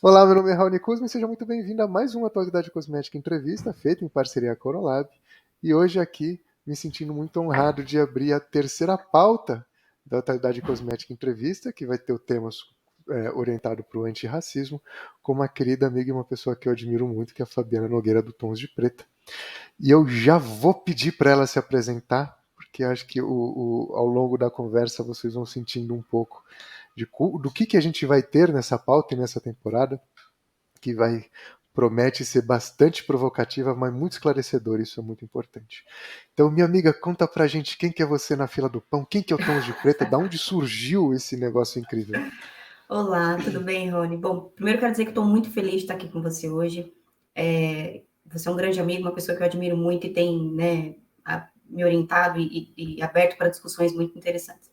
Olá, meu nome é Raoni Kuzma e seja muito bem-vindo a mais uma Atualidade Cosmética Entrevista, feita em parceria com a Corolab. E hoje aqui, me sentindo muito honrado de abrir a terceira pauta da Atualidade Cosmética Entrevista, que vai ter o tema orientado para o antirracismo, com uma querida amiga e uma pessoa que eu admiro muito, que é a Fabiana Nogueira, do Tons de Preta. E eu já vou pedir para ela se apresentar, porque acho que ao longo da conversa vocês vão sentindo um pouco do que a gente vai ter nessa pauta e nessa temporada, que vai promete ser bastante provocativa, mas muito esclarecedora, isso é muito importante. Então, minha amiga, conta pra gente quem que é você na fila do pão, quem que é o Tons de Preta, da onde surgiu esse negócio incrível? Olá, tudo bem, Rony? Bom, primeiro quero dizer que estou muito feliz de estar aqui com você hoje. Você é um grande amigo, uma pessoa que eu admiro muito e tem, né, me orientado e aberto para discussões muito interessantes.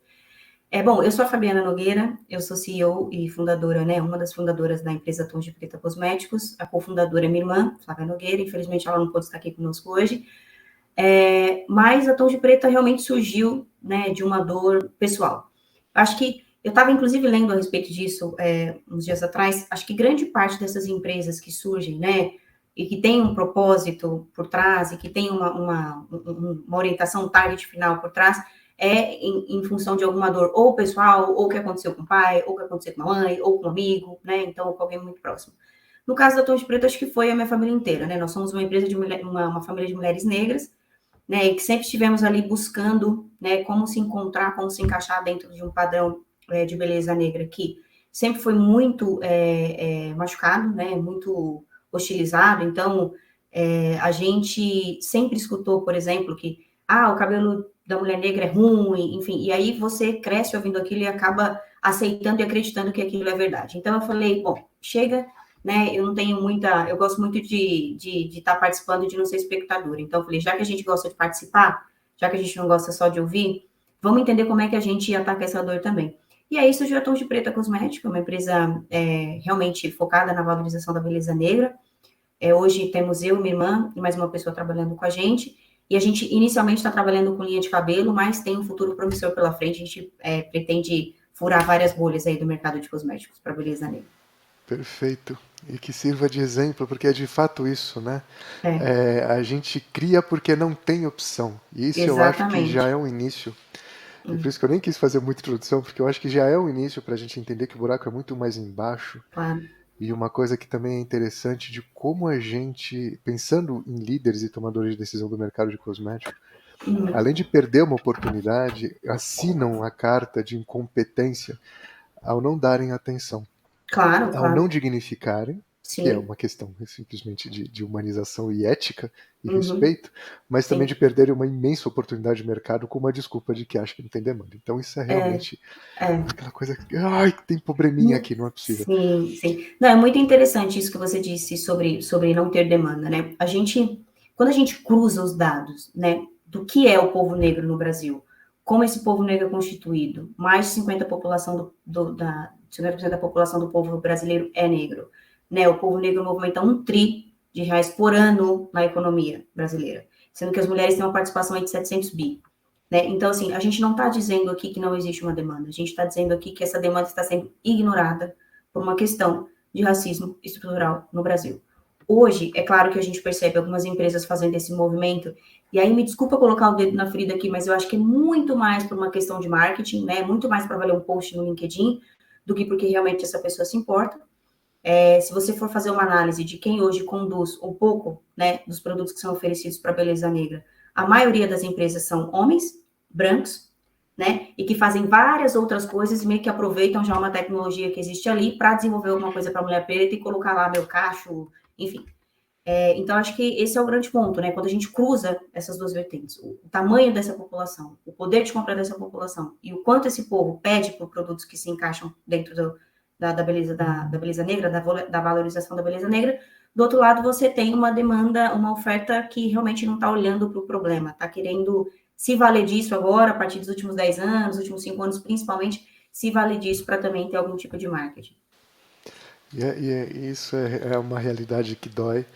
Bom, eu sou a Fabiana Nogueira, eu sou CEO e fundadora, né, uma das fundadoras da empresa Tons de Preta Cosméticos. A cofundadora é minha irmã, Flávia Nogueira, infelizmente ela não pôde estar aqui conosco hoje. Mas a Tons de Preta realmente surgiu, né, de uma dor pessoal. Acho que eu estava, inclusive, lendo a respeito disso uns dias atrás. Acho que grande parte dessas empresas que surgem, né, e que tem um propósito por trás, e que tem uma orientação, um target final por trás, em função de alguma dor, ou pessoal, ou que aconteceu com o pai, ou que aconteceu com a mãe, ou com um amigo, né, então, com alguém muito próximo. No caso da Tons de Preta, acho que foi a minha família inteira, né, nós somos uma empresa de mulher, uma família de mulheres negras, né, e que sempre estivemos ali buscando, né, como se encontrar, como se encaixar dentro de um padrão de beleza negra que sempre foi muito machucado, né, muito hostilizado. Então, a gente sempre escutou, por exemplo, que o cabelo da mulher negra é ruim, enfim, e aí você cresce ouvindo aquilo e acaba aceitando e acreditando que aquilo é verdade. Então eu falei, bom, chega, né? Eu não tenho muita. Eu gosto muito de estar participando e de não ser espectador. Então, eu falei, já que a gente gosta de participar, já que a gente não gosta só de ouvir, vamos entender como é que a gente ataca essa dor também. E aí surgiu a Tons de Preta Cosmética, uma empresa realmente focada na valorização da beleza negra. Hoje temos eu, minha irmã e mais uma pessoa trabalhando com a gente. E a gente inicialmente está trabalhando com linha de cabelo, mas tem um futuro promissor pela frente. A gente pretende furar várias bolhas aí do mercado de cosméticos para beleza negra. Perfeito. E que sirva de exemplo, porque é de fato isso, né? É, A gente cria porque não tem opção. E isso eu acho que já exatamente. é um início. E por isso que eu nem quis fazer muita introdução, porque eu acho que já é um início para a gente entender que o buraco é muito mais embaixo. Claro. E uma coisa que também é interessante de como a gente, pensando em líderes e tomadores de decisão do mercado de cosmético, além de perder uma oportunidade, assinam a carta de incompetência ao não darem atenção, Claro, ao não claro. dignificarem, que é Sim. uma questão simplesmente de humanização e ética e Uhum. respeito, mas também de Sim. perderem uma imensa oportunidade de mercado com uma desculpa de que acha que não tem demanda. Então isso é É, realmente é. aquela coisa que, ai, que tem probleminha aqui, não é possível. Sim, sim. Não, é muito interessante isso que você disse sobre não ter demanda, né? Quando a gente cruza os dados, né, do que é o povo negro no Brasil, como esse povo negro é constituído, mais de 50% da população do povo brasileiro é negro, né? O povo negro movimenta 1 tri de reais por ano na economia brasileira, sendo que as mulheres têm uma participação aí de 700 bi. Né? Então, assim, a gente não está dizendo aqui que não existe uma demanda, a gente está dizendo aqui que essa demanda está sendo ignorada por uma questão de racismo estrutural no Brasil. Hoje, é claro que a gente percebe algumas empresas fazendo esse movimento, e aí me desculpa colocar o dedo na ferida aqui, mas eu acho que é muito mais por uma questão de marketing, né? Muito mais para valer um post no LinkedIn do que porque realmente essa pessoa se importa. Se você for fazer uma análise de quem hoje conduz um pouco, né, dos produtos que são oferecidos para a beleza negra, a maioria das empresas são homens brancos, né, e que fazem várias outras coisas e meio que aproveitam já uma tecnologia que existe ali para desenvolver alguma coisa para a mulher preta e colocar lá meu cacho, enfim. Então, acho que esse é o grande ponto, né? Quando a gente cruza essas duas vertentes, o tamanho dessa população, o poder de compra dessa população e o quanto esse povo pede por produtos que se encaixam dentro da beleza, da beleza negra, da valorização da beleza negra, do outro lado você tem uma demanda, uma oferta que realmente não está olhando para o problema, está querendo se valer disso agora, a partir dos últimos 10 anos, últimos 5 anos principalmente, se valer disso para também ter algum tipo de marketing. Isso é uma realidade que dói.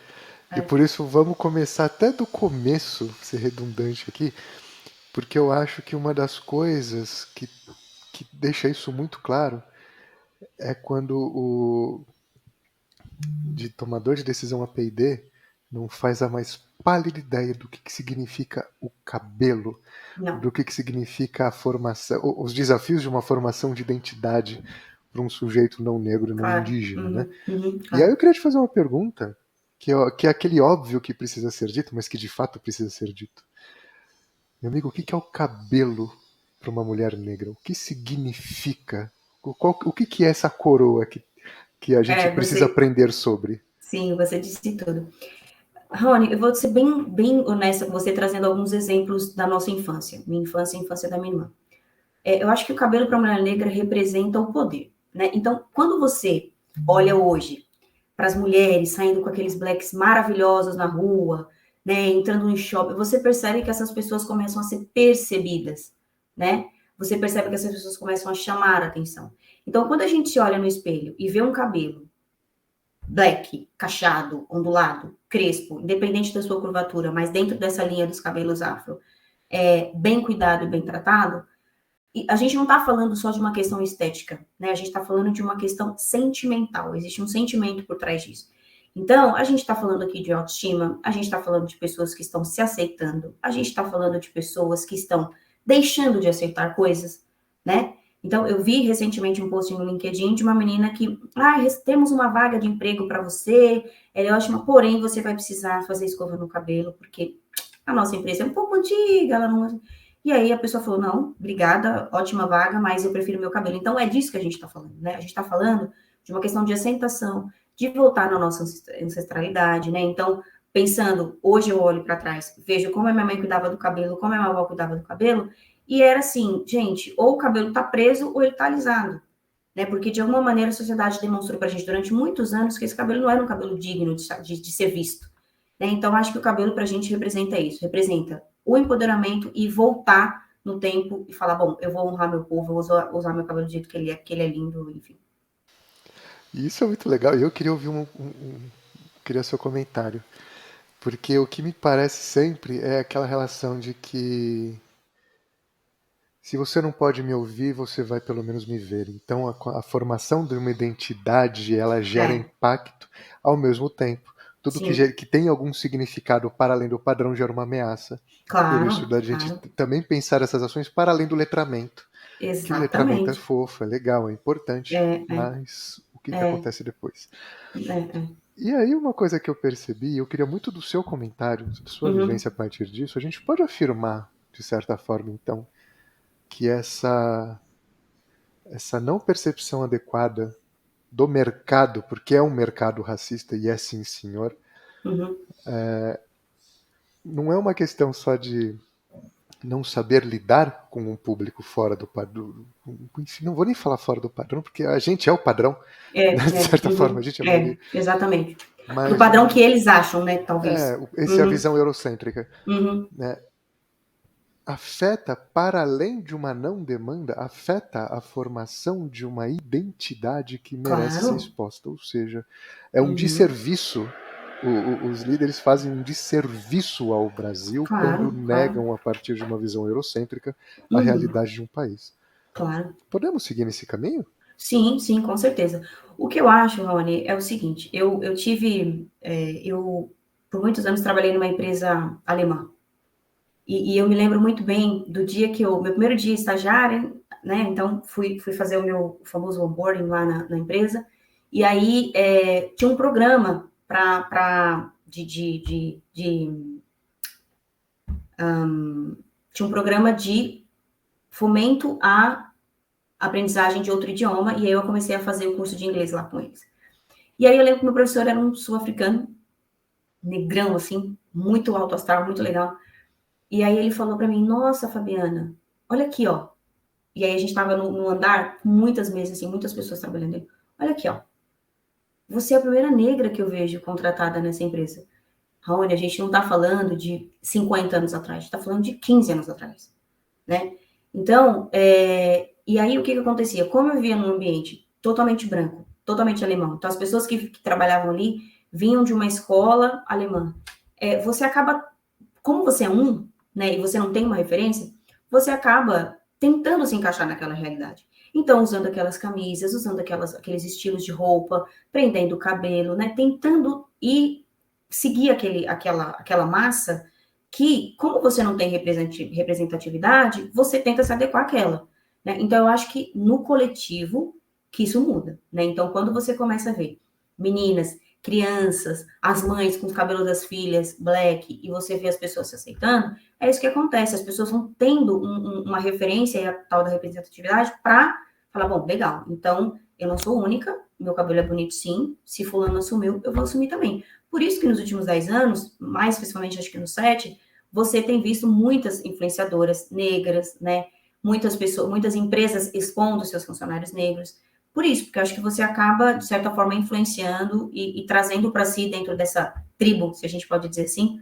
E É. por isso vamos começar até do começo, ser redundante aqui, porque eu acho que uma das coisas que deixa isso muito claro é quando de tomador de decisão a P&D não faz a mais pálida ideia do que significa o cabelo, Não, do que significa a formação, os desafios de uma formação de identidade para um sujeito não negro, não claro. indígena, né? E aí Claro. eu queria te fazer uma pergunta, que é aquele óbvio que precisa ser dito, mas que de fato precisa ser dito. Meu amigo, o que é o cabelo para uma mulher negra? O que significa? O que é essa coroa que a gente precisa Você, aprender sobre? sim, você disse tudo. Rony, eu vou ser bem honesta com você, trazendo alguns exemplos da nossa infância. Minha infância e a infância da minha irmã. Eu acho que o cabelo para a mulher negra representa o poder, né? Então, quando você olha hoje para as mulheres saindo com aqueles blacks maravilhosos na rua, né, entrando no shopping, você percebe que essas pessoas começam a ser percebidas, né? Você percebe que essas pessoas começam a chamar a atenção. Então, quando a gente se olha no espelho e vê um cabelo black, cacheado, ondulado, crespo, independente da sua curvatura, mas dentro dessa linha dos cabelos afro, bem cuidado e bem tratado, e a gente não está falando só de uma questão estética, né? A gente está falando de uma questão sentimental. Existe um sentimento por trás disso. Então, a gente está falando aqui de autoestima, a gente está falando de pessoas que estão se aceitando, a gente está falando de pessoas que estão deixando de aceitar coisas, né? Então, eu vi recentemente um post no LinkedIn de uma menina que, temos uma vaga de emprego para você, ela é ótima, porém você vai precisar fazer escova no cabelo, porque a nossa empresa é um pouco antiga, ela não. E aí a pessoa falou: não, obrigada, ótima vaga, mas eu prefiro meu cabelo. Então é disso que a gente está falando, né? A gente está falando de uma questão de aceitação, de voltar na nossa ancestralidade, né? Então, pensando, hoje eu olho para trás, vejo como a minha mãe cuidava do cabelo, como a minha avó cuidava do cabelo, e era assim, gente, ou o cabelo tá preso ou ele tá alisado, né? Porque de alguma maneira a sociedade demonstrou pra gente durante muitos anos que esse cabelo não era um cabelo digno de ser visto, né? Então, acho que o cabelo pra gente representa isso, representa o empoderamento e voltar no tempo e falar, bom, eu vou honrar meu povo, eu vou usar meu cabelo do jeito que ele é lindo, enfim. E isso é muito legal. E eu queria ouvir queria seu comentário, porque o que me parece sempre é aquela relação de que se você não pode me ouvir, você vai pelo menos me ver. Então a formação de uma identidade, ela gera É, impacto ao mesmo tempo. Tudo sim, que tem algum significado para além do padrão gera uma ameaça. Por isso, claro, da gente claro, também pensar essas ações para além do letramento. Que o letramento é exatamente. fofo, é legal, é importante, É, é, mas o que é, acontece depois? é. E aí uma coisa que eu percebi, eu queria muito do seu comentário, da sua Uhum, vivência a partir disso, a gente pode afirmar, de certa forma, então, que essa não percepção adequada do mercado, porque é um mercado racista e é sim, senhor, uhum. não é uma questão só de não saber lidar com um público fora do padrão. Enfim, não vou nem falar fora do padrão, porque a gente é o padrão, né? De certa forma, a gente é a maioria. Exatamente. Do Mas padrão que eles acham, né, talvez. essa é a Uhum, visão eurocêntrica, uhum, né? Afeta, para além de uma não demanda, afeta a formação de uma identidade que merece ser claro. exposta. Ou seja, é um Uhum, desserviço. Os líderes fazem um desserviço ao Brasil quando claro, claro. negam, a partir de uma visão eurocêntrica, a Uhum, realidade de um país. claro. Podemos seguir nesse caminho? Sim, sim, com certeza. O que eu acho, Rony, é o seguinte: eu tive, eu por muitos anos trabalhei numa empresa alemã. E eu me lembro muito bem do dia que meu primeiro dia estagiária, né? Então fui fazer o meu famoso onboarding lá na empresa. E aí tinha um programa tinha um programa de fomento à aprendizagem de outro idioma. E aí eu comecei a fazer o curso de inglês lá com eles. E aí eu lembro que meu professor era um sul-africano, negrão assim, muito alto astral, muito legal. E aí ele falou para mim: "Nossa, Fabiana, olha aqui, ó." E aí a gente estava no andar com muitas mesas, assim, muitas pessoas trabalhando ali. Olha aqui, ó. Você é a primeira negra que eu vejo contratada nessa empresa. Raoni, a gente não está falando de 50 anos atrás, a gente está falando de 15 anos atrás, né? Então, e aí o que acontecia? Como eu vivia num ambiente totalmente branco, totalmente alemão, então as pessoas que trabalhavam ali vinham de uma escola alemã. Você acaba, como você é né, e você não tem uma referência, você acaba tentando se encaixar naquela realidade. Então, usando aquelas camisas, usando aqueles estilos de roupa, prendendo o cabelo, né? Tentando ir seguir aquela massa que, como você não tem representatividade, você tenta se adequar àquela. Né? Então, eu acho que no coletivo que isso muda. Né? Então, quando você começa a ver meninas, crianças, as mães com os cabelos das filhas, black, e você vê as pessoas se aceitando, é isso que acontece. As pessoas vão tendo uma referência, e a tal da representatividade, para falar, bom, legal, então eu não sou única, meu cabelo é bonito sim, se fulano assumiu, eu vou assumir também. Por isso que nos últimos 10 anos, mais especificamente acho que no 7, você tem visto muitas influenciadoras negras, né? Muitas pessoas, muitas empresas expondo seus funcionários negros. Por isso, porque eu acho que você acaba, de certa forma, influenciando e trazendo para si, dentro dessa tribo, se a gente pode dizer assim,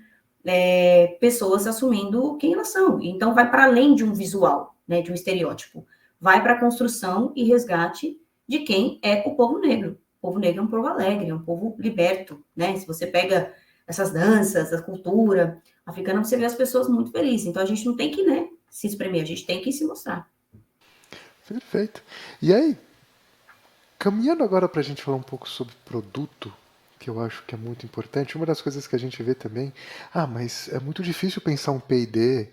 pessoas assumindo quem elas são. Então, vai para além de um visual, né, de um estereótipo. Vai para a construção e resgate de quem é o povo negro. O povo negro é um povo alegre, é um povo liberto, né? Se você pega essas danças, a cultura africana, você vê as pessoas muito felizes. Então, a gente não tem que, né, se espremer, a gente tem que se mostrar. Perfeito. E aí, caminhando agora para a gente falar um pouco sobre produto, que eu acho que é muito importante, uma das coisas que a gente vê também, mas é muito difícil pensar um P&D,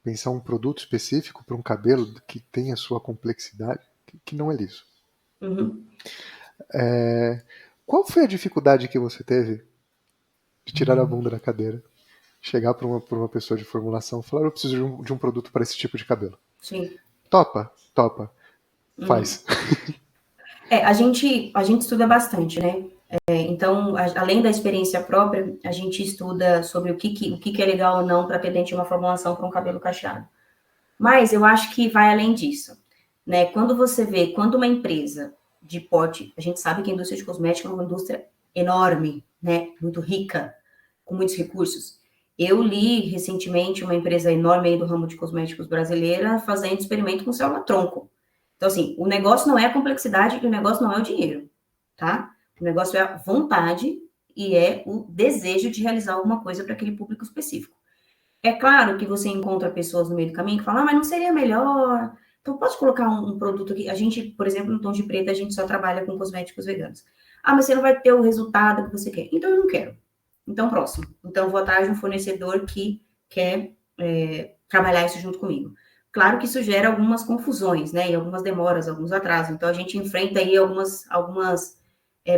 pensar um produto específico para um cabelo que tenha sua complexidade, que não é liso. Uhum. Qual foi a dificuldade que você teve de tirar a bunda da cadeira, chegar para uma pessoa de formulação e falar, eu preciso de um produto para esse tipo de cabelo? Sim. Topa? Topa. Uhum. Faz. A gente estuda bastante, né? Então, além da experiência própria, a gente estuda sobre o que é legal ou não para ter dentro de uma formulação para um cabelo cacheado. Mas eu acho que vai além disso, né? Quando uma empresa de porte, a gente sabe que a indústria de cosméticos é uma indústria enorme, né? Muito rica, com muitos recursos. Eu li recentemente uma empresa enorme aí do ramo de cosméticos brasileira fazendo experimento com célula-tronco. Então, assim, o negócio não é a complexidade e o negócio não é o dinheiro, tá? O negócio é a vontade e é o desejo de realizar alguma coisa para aquele público específico. É claro que você encontra pessoas no meio do caminho que falam, mas não seria melhor? Então, pode colocar um produto aqui. A gente, por exemplo, no Tom de Preta, a gente só trabalha com cosméticos veganos. Mas você não vai ter o resultado que você quer. Então, eu não quero. Então, próximo. Então, vou atrás de um fornecedor que quer trabalhar isso junto comigo. Claro que isso gera algumas confusões, né? E algumas demoras, alguns atrasos. Então, a gente enfrenta aí algumas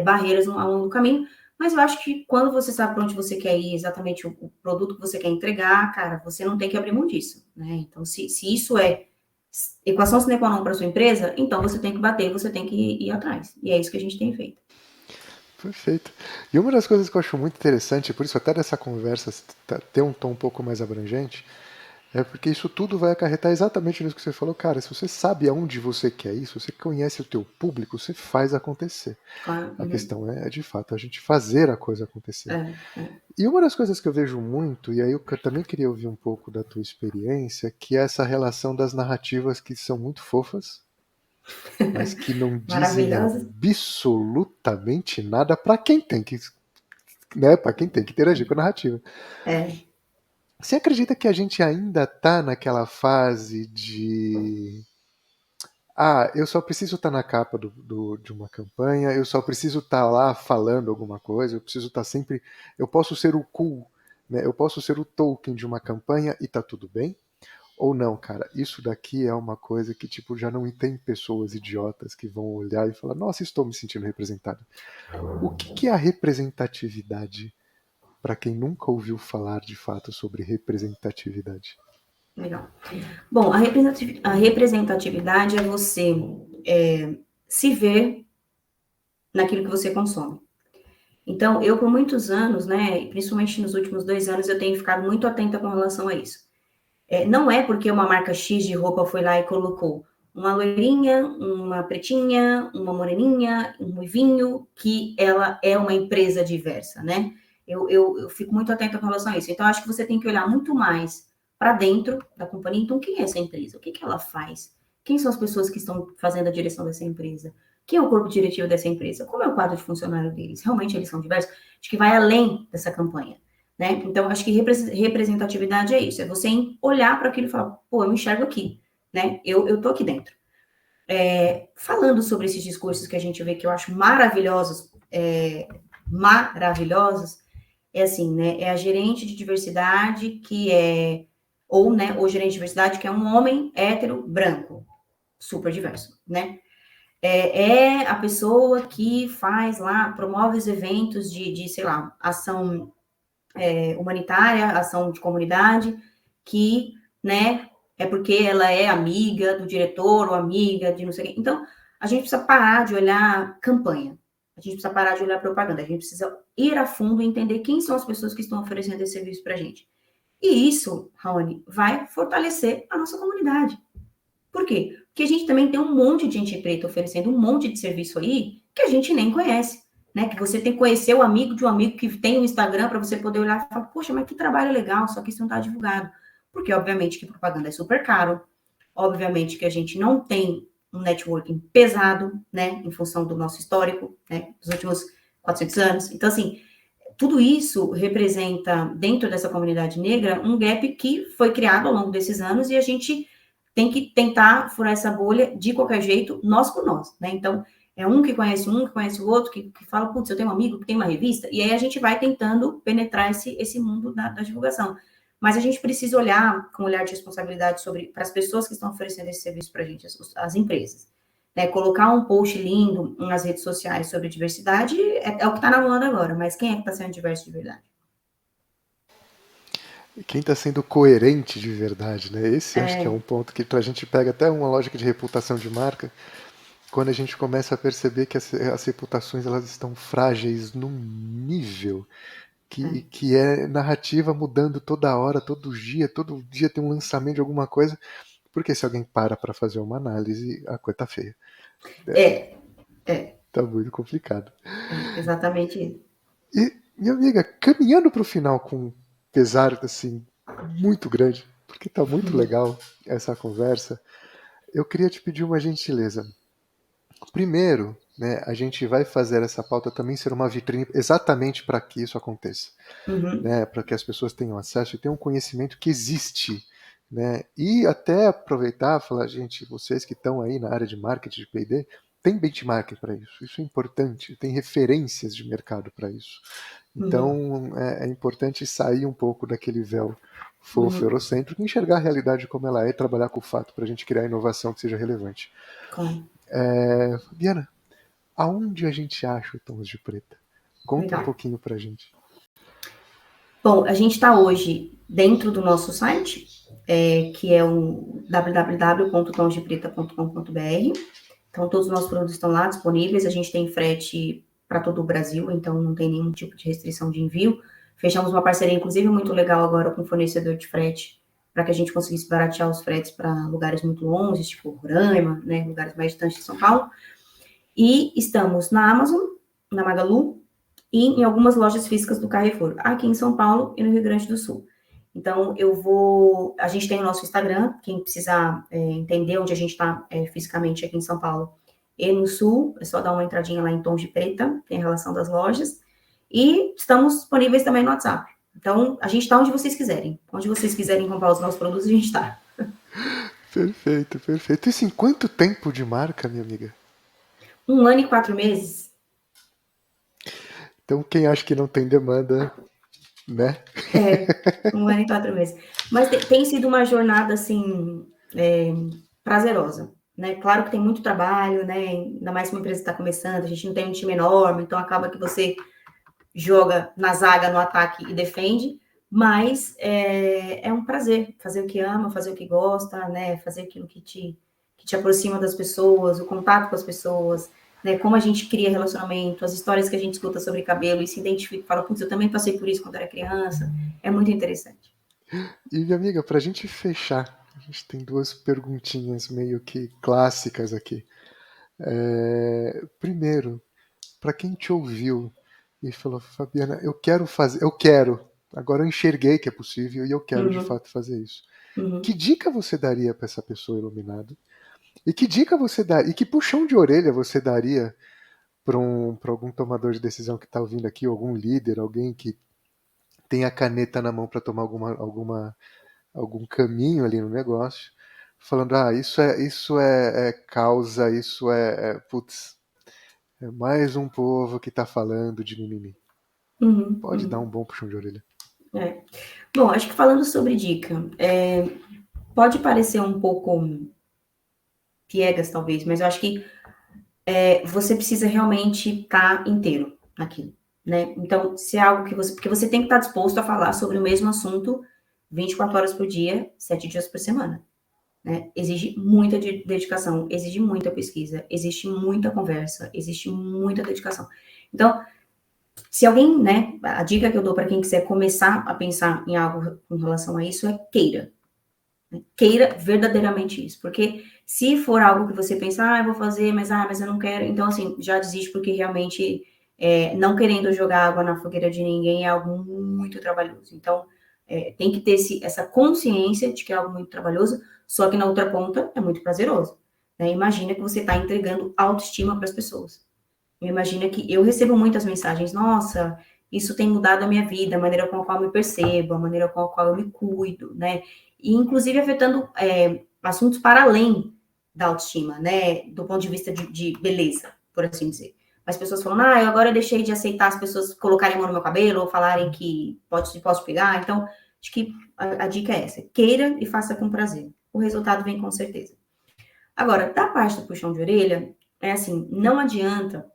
barreiras ao longo do caminho. Mas eu acho que quando você sabe para onde você quer ir, exatamente o produto que você quer entregar, cara, você não tem que abrir mão disso, né? Então, se isso é equação sine qua non para sua empresa, então você tem que bater, você tem que ir atrás. E é isso que a gente tem feito. Perfeito. E uma das coisas que eu acho muito interessante, por isso até dessa conversa ter um tom um pouco mais abrangente, é porque isso tudo vai acarretar exatamente nisso que você falou. Cara, se você sabe aonde você quer ir, se você conhece o teu público, você faz acontecer. Claro. A questão é, de fato, a gente fazer a coisa acontecer. E uma das coisas que eu vejo muito, e aí eu também queria ouvir um pouco da tua experiência, que é essa relação das narrativas que são muito fofas, mas que não dizem Maravilhosa. absolutamente nada para quem tem que, né, para quem tem que interagir com a narrativa. É. Você acredita que a gente ainda tá naquela fase de eu só preciso estar na capa de uma campanha, eu só preciso estar lá falando alguma coisa, eu preciso estar sempre. Eu posso ser o cool, né? Eu posso ser o Tolkien de uma campanha e tá tudo bem? Ou não, cara, isso daqui é uma coisa que, tipo, já não tem pessoas idiotas que vão olhar e falar, nossa, estou me sentindo representado. O que é a representatividade para quem nunca ouviu falar de fato sobre representatividade? Legal. Bom, a representatividade é você se ver naquilo que você consome. Então, eu por muitos anos, né, principalmente nos últimos 2 anos, eu tenho ficado muito atenta com relação a isso. Não é porque uma marca X de roupa foi lá e colocou uma loirinha, uma pretinha, uma moreninha, um ruivinho, que ela é uma empresa diversa, né? Eu fico muito atenta com relação a isso. Então, acho que você tem que olhar muito mais para dentro da companhia. Então, quem é essa empresa? O que ela faz? Quem são as pessoas que estão fazendo a direção dessa empresa? Quem é o corpo diretivo dessa empresa? Como é o quadro de funcionário deles? Realmente eles são diversos? Acho que vai além dessa campanha. Né? Então, acho que representatividade é isso, é você olhar para aquilo e falar, pô, eu me enxergo aqui, né? Eu tô aqui dentro. falando sobre esses discursos que a gente vê que eu acho maravilhosos, maravilhosos, é assim, né? É a gerente de diversidade que é, ou, né, o gerente de diversidade que é um homem hétero branco, super diverso, né? É a pessoa que faz lá, promove os eventos de sei lá, ação humanitária, ação de comunidade, que, né, é porque ela é amiga do diretor ou amiga de não sei quem. Então, a gente precisa parar de olhar campanha. A gente precisa parar de olhar propaganda. A gente precisa ir a fundo e entender quem são as pessoas que estão oferecendo esse serviço para a gente. E isso, Raoni, vai fortalecer a nossa comunidade. Por quê? Porque a gente também tem um monte de gente preta oferecendo um monte de serviço aí que a gente nem conhece. Né, que você tem que conhecer o amigo de um amigo que tem um Instagram para você poder olhar e falar, poxa, mas que trabalho legal, só que isso não está divulgado. Porque, obviamente, que propaganda é super caro, obviamente que a gente não tem um networking pesado, né, em função do nosso histórico, né, dos últimos 400 anos. Então, assim, tudo isso representa, dentro dessa comunidade negra, um gap que foi criado ao longo desses anos e a gente tem que tentar furar essa bolha de qualquer jeito, nós por nós, né? Então, é um que conhece o outro, que fala, putz, eu tenho um amigo que tem uma revista, e aí a gente vai tentando penetrar esse mundo da divulgação. Mas a gente precisa olhar com um olhar de responsabilidade para as pessoas que estão oferecendo esse serviço para a gente, as empresas. Né, colocar um post lindo nas redes sociais sobre diversidade é o que está na moda agora, mas quem é que está sendo diverso de verdade? E quem está sendo coerente de verdade, né? Esse acho que é um ponto que a gente pega até uma lógica de reputação de marca, quando a gente começa a perceber que as reputações elas estão frágeis num nível que é narrativa mudando toda hora, todo dia tem um lançamento de alguma coisa, porque se alguém para fazer uma análise, a coisa tá feia. É, é, Tá muito complicado. exatamente isso. E, minha amiga, caminhando para o final com um pesar assim muito grande, porque tá muito legal essa conversa, eu queria te pedir uma gentileza. Primeiro, né, a gente vai fazer essa pauta também ser uma vitrine exatamente para que isso aconteça, Uhum, né, para que as pessoas tenham acesso e tenham um conhecimento que existe, né, e até aproveitar e falar, gente, vocês que estão aí na área de marketing de P&D, tem benchmark para isso é importante, tem referências de mercado para isso. uhum, Então é importante sair um pouco daquele véu fofo uhum, eurocêntrico e enxergar a realidade como ela é e trabalhar com o fato para a gente criar inovação que seja relevante. claro. Fabiana, aonde a gente acha o Tons de Preta? Conta um Legal. pouquinho pra gente. Bom, a gente está hoje dentro do nosso site, que é o www.tonsdepreta.com.br. Então, todos os nossos produtos estão lá disponíveis. A gente tem frete para todo o Brasil, então não tem nenhum tipo de restrição de envio. Fechamos uma parceria, inclusive, muito legal agora com o fornecedor de frete, para que a gente conseguisse baratear os fretes para lugares muito longe, tipo Roraima, né, lugares mais distantes de São Paulo. E estamos na Amazon, na Magalu, e em algumas lojas físicas do Carrefour, aqui em São Paulo e no Rio Grande do Sul. Então, a gente tem o nosso Instagram, quem precisar entender onde a gente está fisicamente aqui em São Paulo e no Sul, é só dar uma entradinha lá em Tons de Preta, tem a relação das lojas. E estamos disponíveis também no WhatsApp. Então, a gente está onde vocês quiserem. Onde vocês quiserem comprar os nossos produtos, a gente está. Perfeito, perfeito. Isso em quanto tempo de marca, minha amiga? 1 ano e 4 meses. Então, quem acha que não tem demanda, né? 1 ano e 4 meses. Mas tem sido uma jornada, assim, prazerosa, né? Claro que tem muito trabalho, né? Ainda mais se uma empresa está começando, a gente não tem um time enorme, então acaba que você joga na zaga, no ataque e defende, mas é um prazer fazer o que ama, fazer o que gosta, né? Fazer aquilo que te aproxima das pessoas, o contato com as pessoas, né? Como a gente cria relacionamento, as histórias que a gente escuta sobre cabelo e se identifica, fala, putz, eu também passei por isso quando era criança, é muito interessante. E, minha amiga, pra gente fechar, a gente tem duas perguntinhas meio que clássicas aqui. Primeiro, para quem te ouviu e falou, Fabiana, agora eu enxerguei que é possível e eu quero de Uhum, fato fazer isso. Que uhum. dica você daria para essa pessoa iluminada? E que dica você dá? E que puxão de orelha você daria para algum tomador de decisão que está ouvindo aqui, algum líder, alguém que tem a caneta na mão para tomar algum caminho ali no negócio, falando, isso é causa, putz, é mais um povo que tá falando de mimimi. Uhum, Pode dar um uhum. bom puxão de orelha. É. Bom, acho que falando sobre dica, pode parecer um pouco piegas, talvez, mas eu acho que você precisa realmente estar inteiro naquilo, né? Então, se é algo que você. Porque você tem que estar disposto a falar sobre o mesmo assunto 24 horas por dia, 7 dias por semana. Né? Exige muita dedicação, exige muita pesquisa, existe muita conversa, existe muita dedicação. Então, se alguém, né, a dica que eu dou para quem quiser começar a pensar em algo com relação a isso é queira. Né? Queira verdadeiramente isso, porque se for algo que você pensa, eu vou fazer, mas eu não quero, então assim, já desiste porque realmente não querendo jogar água na fogueira de ninguém é algo muito trabalhoso. Então, tem que ter essa consciência de que é algo muito trabalhoso, só que na outra ponta é muito prazeroso. Né? Imagina que você está entregando autoestima para as pessoas. Imagina que eu recebo muitas mensagens, nossa, isso tem mudado a minha vida, a maneira com a qual eu me percebo, a maneira com a qual eu me cuido, né? E inclusive afetando assuntos para além da autoestima, né? Do ponto de vista de beleza, por assim dizer. As pessoas falam, eu agora deixei de aceitar as pessoas colocarem a mão no meu cabelo ou falarem que posso pegar. Então, acho que a dica é essa: queira e faça com prazer. O resultado vem com certeza. Agora, da parte do puxão de orelha, é assim, não adianta,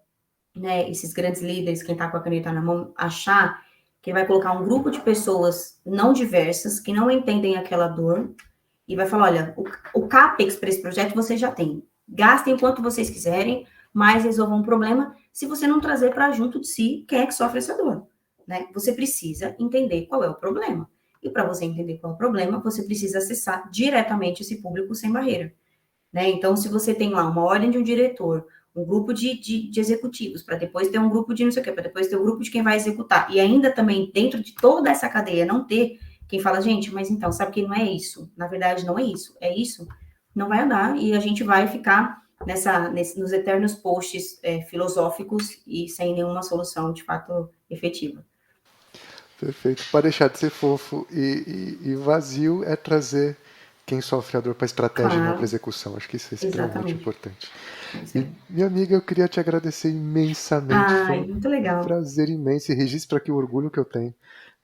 né, esses grandes líderes, quem está com a caneta na mão, achar que vai colocar um grupo de pessoas não diversas, que não entendem aquela dor, e vai falar, olha, o CAPEX para esse projeto vocês já têm. Gastem quanto vocês quiserem, mas resolvam um problema se você não trazer para junto de si quem é que sofre essa dor. Né? Você precisa entender qual é o problema. E para você entender qual é o problema, você precisa acessar diretamente esse público sem barreira. Né? Então, se você tem lá uma ordem de um diretor, um grupo de executivos, para depois ter um grupo de não sei o quê, para depois ter um grupo de quem vai executar, e ainda também dentro de toda essa cadeia não ter quem fala, gente, mas então, sabe que não é isso? Na verdade, não é isso, não vai andar, e a gente vai ficar nos eternos posts filosóficos e sem nenhuma solução de fato efetiva. Perfeito. Para deixar de ser fofo e vazio é trazer quem sofre a dor para estratégia e não para Claro, execução. Acho que isso é extremamente exatamente. importante. É isso E, aí. minha amiga, eu queria te agradecer imensamente. Foi Ai, um muito legal. prazer imenso e registra aqui o orgulho que eu tenho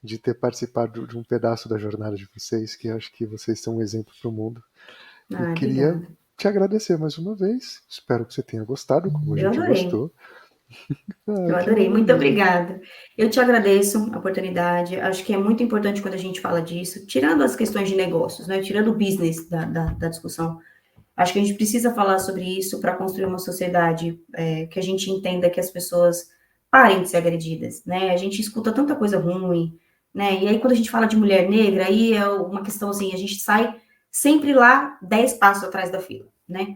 de ter participado de um pedaço da jornada de vocês, que acho que vocês são um exemplo para o mundo. E Ai, queria obrigada. te agradecer mais uma vez. Espero que você tenha gostado, como a Eu gente adorei. gostou. Ah, Eu que adorei, muito maravilha. obrigada. Eu te agradeço a oportunidade. Acho que é muito importante quando a gente fala disso, tirando as questões de negócios, né? Tirando o business da discussão. Acho que a gente precisa falar sobre isso para construir uma sociedade que a gente entenda que as pessoas parem de ser agredidas, né? A gente escuta tanta coisa ruim, né? E aí, quando a gente fala de mulher negra, aí é uma questão assim, a gente sai sempre lá 10 passos atrás da fila, né?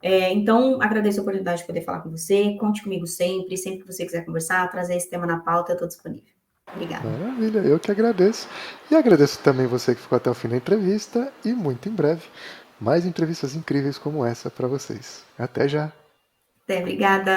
Então, agradeço a oportunidade de poder falar com você. Conte comigo sempre. Sempre que você quiser conversar, trazer esse tema na pauta, eu estou disponível. Obrigada. Maravilha, eu que agradeço. E agradeço também você que ficou até o fim da entrevista. E muito em breve, mais entrevistas incríveis como essa para vocês. Até já! Até, obrigada.